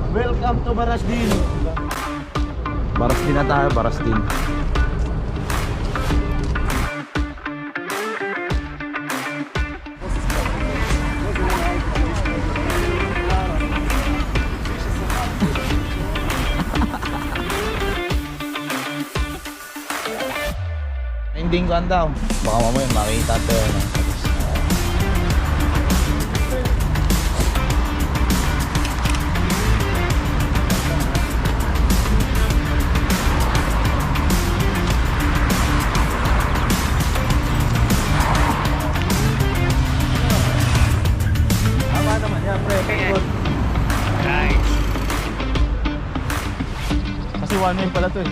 Welcome to Barastin. Barastin na tayo, Barastin. Ending ko daw. Baka mamaya makita to. Tama naman yan, pre. Nice. Kasi one way pala to eh.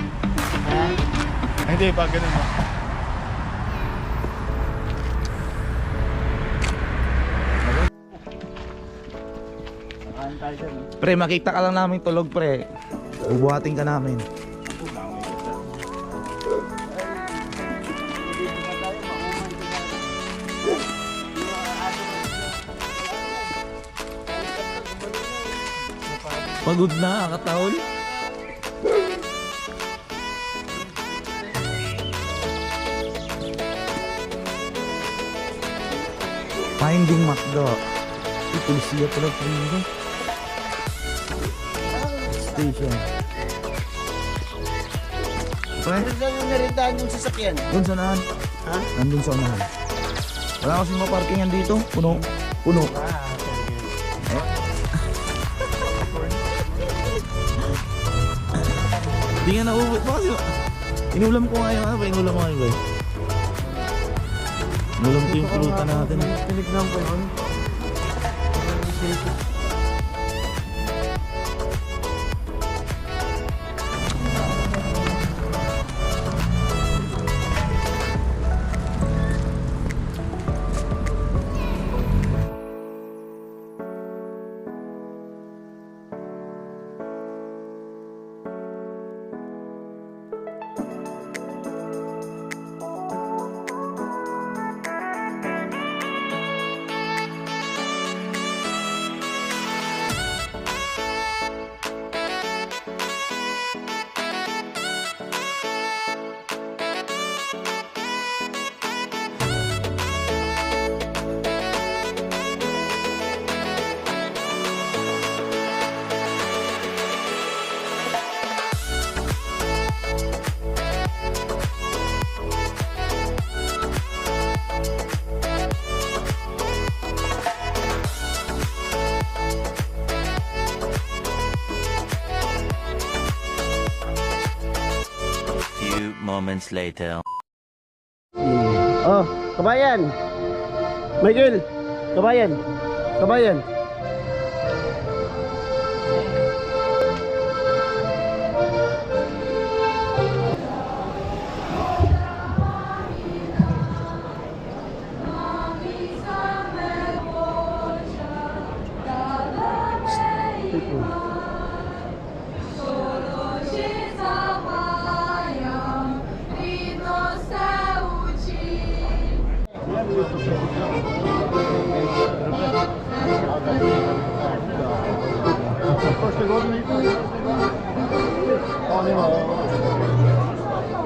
Ay, hindi, pag ganun mo. Pre, makita ka lang namin tulog, pre. Bubuhatin ka namin. Pagod na, katahol. Finding Macdo. Yung polisiya pala po nito. Station. Pre, Saan yung narindahan yung sasakyan? doon sa unahan. Ha? Nandun sa unahan. Wala kasing maparkingan dito. Puno. Puno. Eh. Di nga nauwi. Bakit inulam ko ngayon. Ano ba inulam ko ngayon, boy? Inulam ko yung pulutan natin. Tinignan ko yun. Few moments later. Oh, kabayan. Michael, kabayan. Kabayan.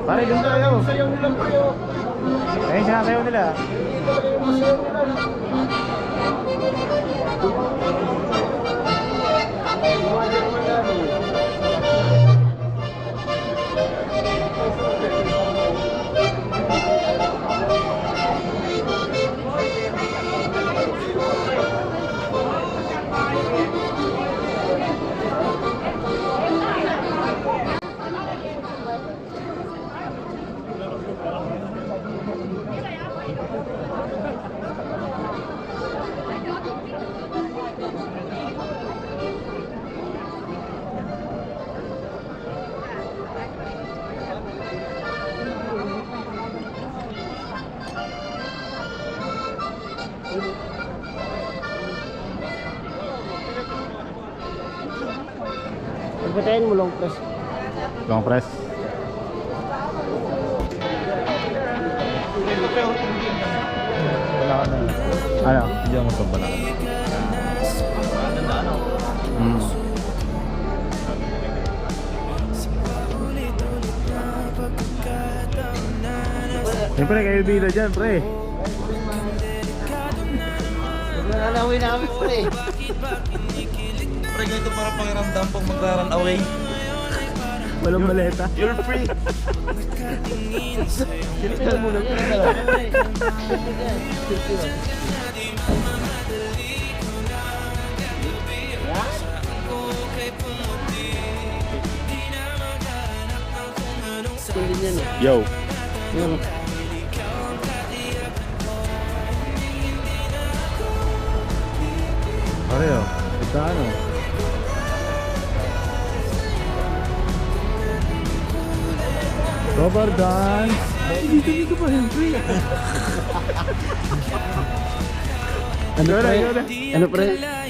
Pare, doon tayo. Sayaw nilang kayo. Ayun, sinasayaw nila. Masayaw nila. Pagpatayin mo long press. Long press. Wala ka na. Ano? Hindi ako magpapala. Siyempre kayo bida dyan, pre. Nananawin namin pre. Pre, ganito para pakiramdam pag mag-run away. Walang maleta. You're free. Ito muna. Hindi niya no. Yo. Yan. Pare, oh. Ito ano? Cover dance. Dito pa rin, pre. Ano pre? Ano pre?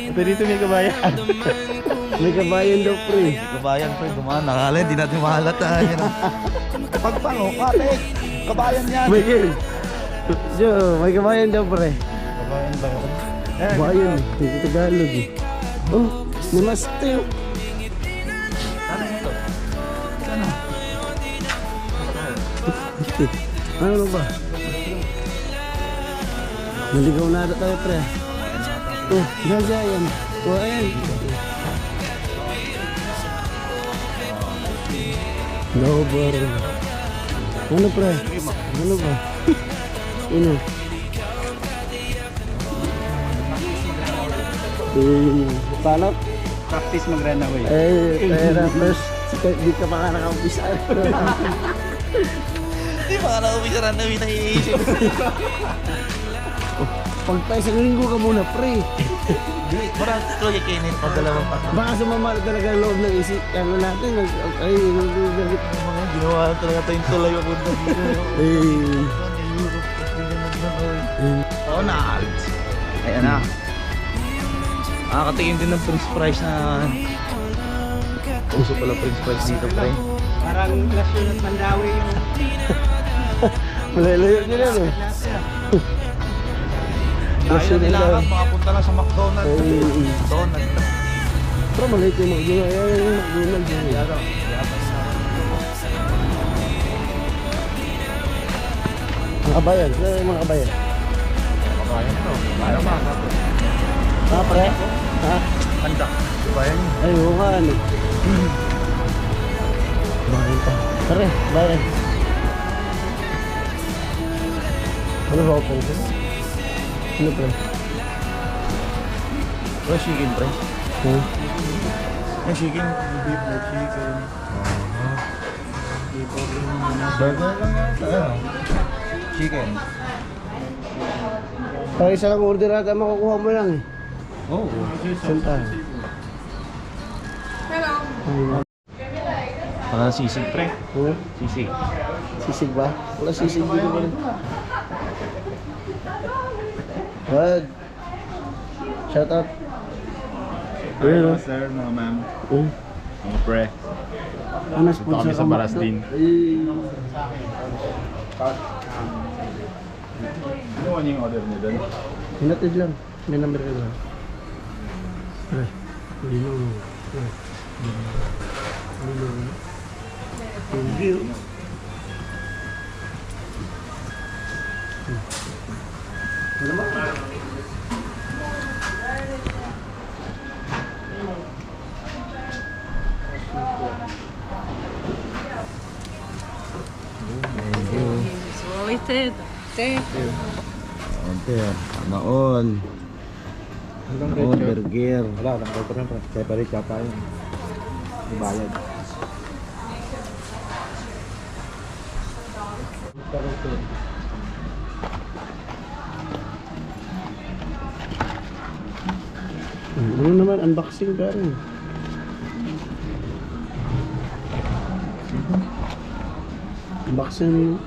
Ito dito may kabayan. May kabayan daw pre. Kabayan, pre. Dumaan. Nakala, hindi natin mahalata. Pagpango, pare. Kabayan yan. Miguel. Jo, may kabayan daw pre. Kabayan ba? Kabayan. Hindi Tagalog eh. Oh, namaste. Ano ito? Ano? Ano ba? Naligaw na ata tayo pre. Oh, gagayan. Oh, ayan. No, bro. Ano pre? Ano ba? Ano? Paano? Practice mag-run away. Pero first, di ka pa nga nakaumpisa. Hindi pa ka na-uwi sa run away na iisip. Pag pa isang linggo ka muna, pre. Parang Kuya Kenneth, pag dalawang pa. Baka sumama na talaga ang loob ng isip. Ano natin, ay, Mga ginawa talaga tayong tulay ako dito. Oo na, Alex. Ayan na. Nakakatingin din ng Prince Price na uso pala Prince Price dito, pre. parang lasyon at mandawi yung... Malalayo nila, no? Ayaw nila lang, makapunta lang sa McDonald's. Ay. McDonald's. Pero maliit yung McDonald's. Ayan yung McDonald's. Mga kabayan. Sila yung mga kabayan. Kabayan to. Ano ba? Ha, pre? Ha? Handa. Kabayan yun. Ay, oo nga, ano. Bayan pa. Pre, bayan. Ano ba ako pre? Ano pre? Pre, chicken, pre. Ha? Yung chicken. Beef or chicken. Burger lang yan. Ano? Chicken. Pag isa lang order natin, makukuha mo lang eh. Oh. Santa. Para sisig, pre. Huh? Sisig. Sisig ba? Wala sisig dito ba rin? Wag. Shout out. Hello sir, mga ma'am, Oh. mga pre. Ano sponsor kami sa ka, Mac? Barastin. Eh. Ano yung order niyo doon? Hinatid lang. May number ka ba? Ay. Hindi mo. Hindi mo. Ano ba? Waited. Ante, maon. Maon, burger. Wala, nang ko rin, pre. Kaya pa rin kapa yun. Ibayad. Ano naman, unboxing ka rin. Unboxing.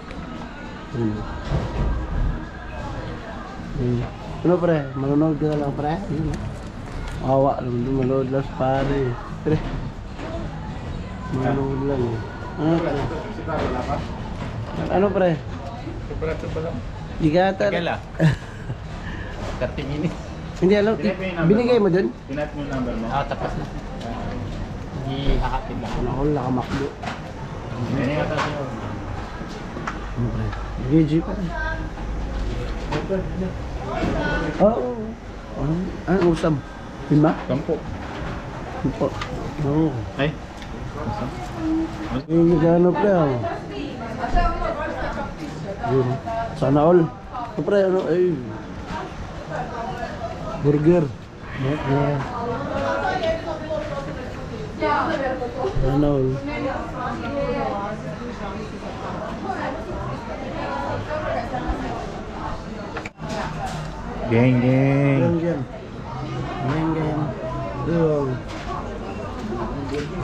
Ano pre? Manonood ka na lang pre? Awa lang, manonood lang sa pare. Pre. Manonood lang eh. Ano pre? Ano pre? Separator ba lang? Di ka ata. Kala? 30 minutes. Hindi alam. Binigay mo dun? Pinat mo yung number mo? Tapos na. Hindi kakapit lang. Ano ako nakamakdo. Hindi nga tayo. Ano pre? GG pa rin. Oo. Ano usam? 5? 10. 10. Oo. Ay. Yung nagano pre ako. Yun. Sana all. Ito pre, ano, ay. Burger. Burger. Sana all. Geng, geng. Yan, yan. Yan, yan. Yun.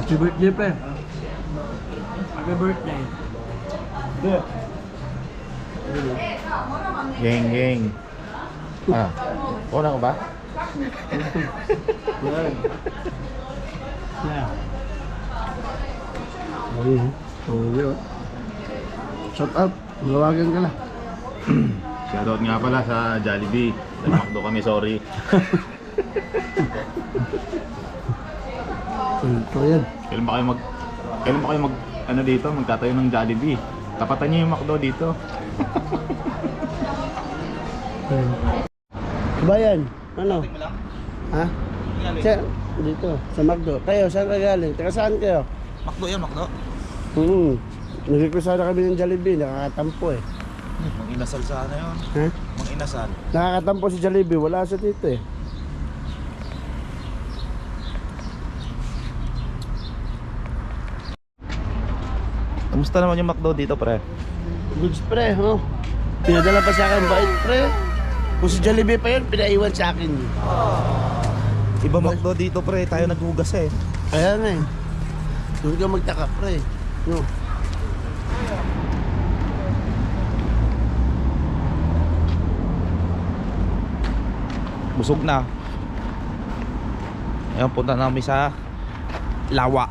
Happy birthday pre. Happy birthday. Geng, geng. Ah, una ko ba? Yan. Yan. Ayun. Ayun. Shout out. Lawagan ka na. Shoutout nga pala sa Jollibee. Nagmakdo kami, sorry. Ito yan. Kailan ba kayo ano dito, magtatayo ng Jollibee? Tapatan niyo yung McDo dito. Kabayan, ano? Ha? Sa, dito, sa Magdo. Kayo, saan ka galing? Taga saan kayo? Makdo yan, makdo. Nag-request na kami ng Jollibee, nakakatampo eh. Mag-inasal sa ano yun? Ha? Mag-inasal. Nakakatampo si Jollibee, wala sa dito eh. Kamusta naman yung makdo dito, pre? Goods pre, oh. Pinadala pa sa akin, bait pre. Kung si Jollibee pa yun, pinaiwan sa akin. Iba makdo dito, pre. Tayo naghugas eh. Kaya nga eh. Doon ka magtaka pre. No. Busog na. Ayan, punta namin sa Lawa.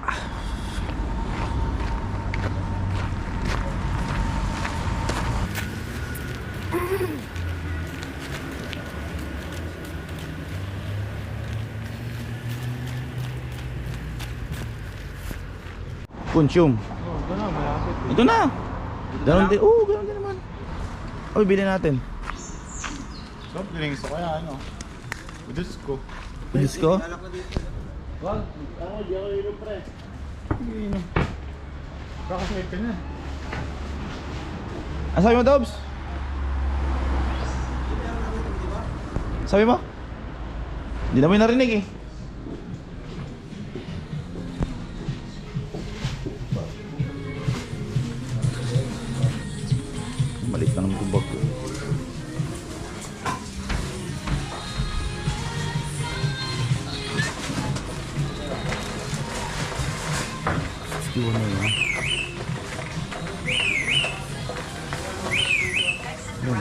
Consume. Ito na. Ganon din. Oo, ganon din naman. O, bibili natin. So, drinks ko kaya ano? Diyos ko. Diyos ko. Wag, ako, di ako inom pre. Hindi inom. Kakasahit ka na. Ano sabi mo, Dobs? Sabi mo? Hindi namin narinig eh. Maliit na naman itong bag ko. Iwan na yun. Yun.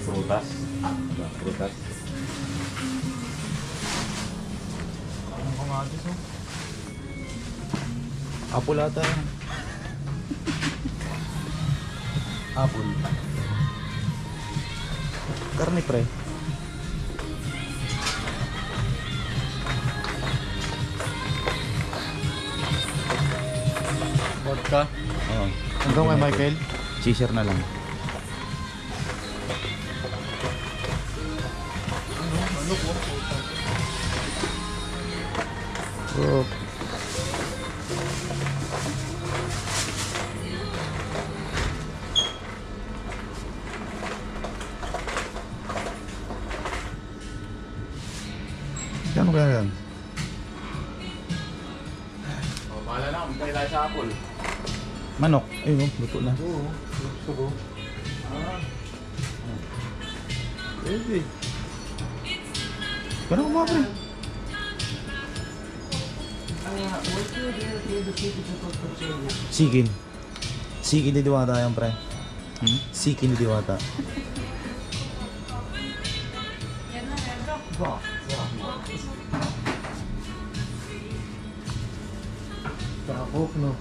Prutas. Prutas. Ang kamatis oh. Apple ata yan. Apple. Karne pre. Vodka. Oo. Hanggang kay Michael. Cheeser na lang. Oh. Kano kaya yan? Oh, bahala na. Magkaya tayo sa Apple. Manok. Ayun, oh, luto na. Oo, gusto ko. Pwede. Kano ko mga pre? Sigin. Sigin ni Diwata yan pre. Sigin ni Diwata. Takok, no?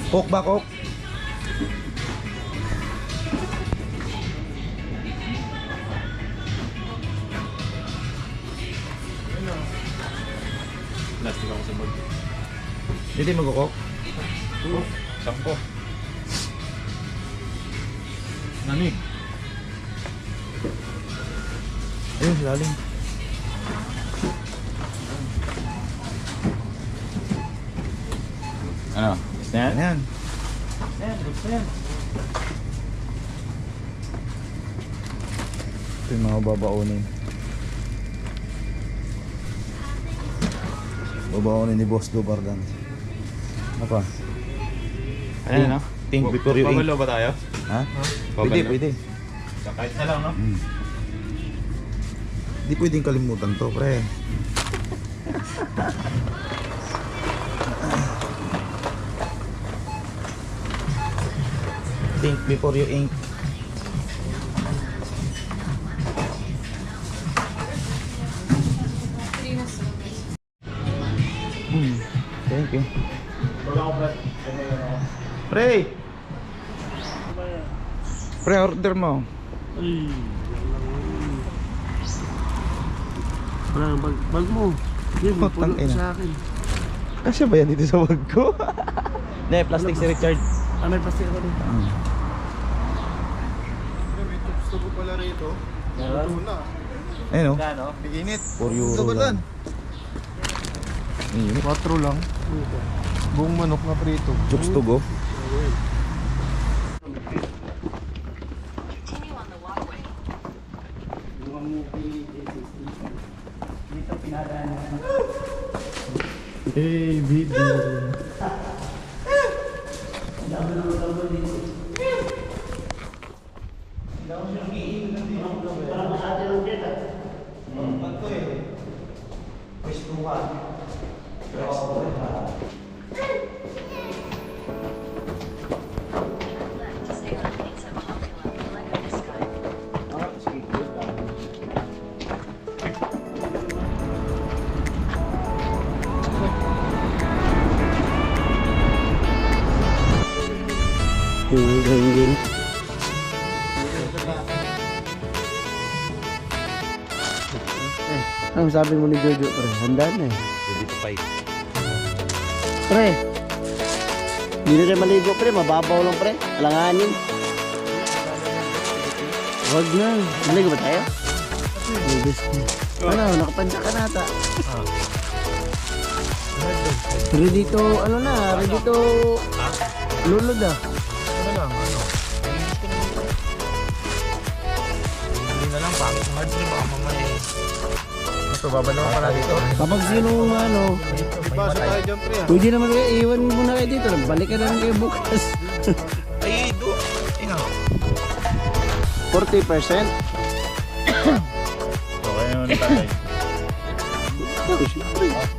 Coke ba, Coke? Plastic ako sa bag. Hindi mag-coke? Sampo. Namig. Ayun, lalim. Ano? Stand? Ayan. Ito yung mga babaunin. Babaunin ni Boss Dubargan. Ano pa? Ano na? Think before you ink. Pabalo ba tayo? Ha? Babalo? Pwede, pwede. Kahit na lang, no? Hindi pwedeng kalimutan to, pre. Think before you ink. Thank you. Pre! Pre, order mo. Ay, wala bag mo. Hindi, Putang pulo ina. sa akin. Kasya ba yan dito sa bag ko? Hindi, plastic si Richard. Ah, may plastic ako rin. Gusto ko pala rito. Ito na. Ayun o. Init. 4 euro lang. Init. 4 lang. Buong manok na prito. Jokes to go. Hey, baby. Yung ganyan. Ano sabi mo ni Jojo, pre? Handa na eh. Ready to fight. Pre, hindi na rin maligo, pre. Mababaw lang, pre. Alanganin. Huwag na. Maligo ba tayo? Ligas na. Ano, nakapanda ka na ata. Ready to, ano na, ready to lulod ah. Ano lang, ano? Hindi na lang, pangit ng hard trip. Baka mamaya eh. Ito, babalawan ka na dito. Kapag sino ano, Ipasa tayo dyan, pre. pwede naman kayo, iwan mo na kayo dito. Balik ka na lang kayo bukas. Ay, do. Ina. 40%? Okay naman tayo. Oh, syempre.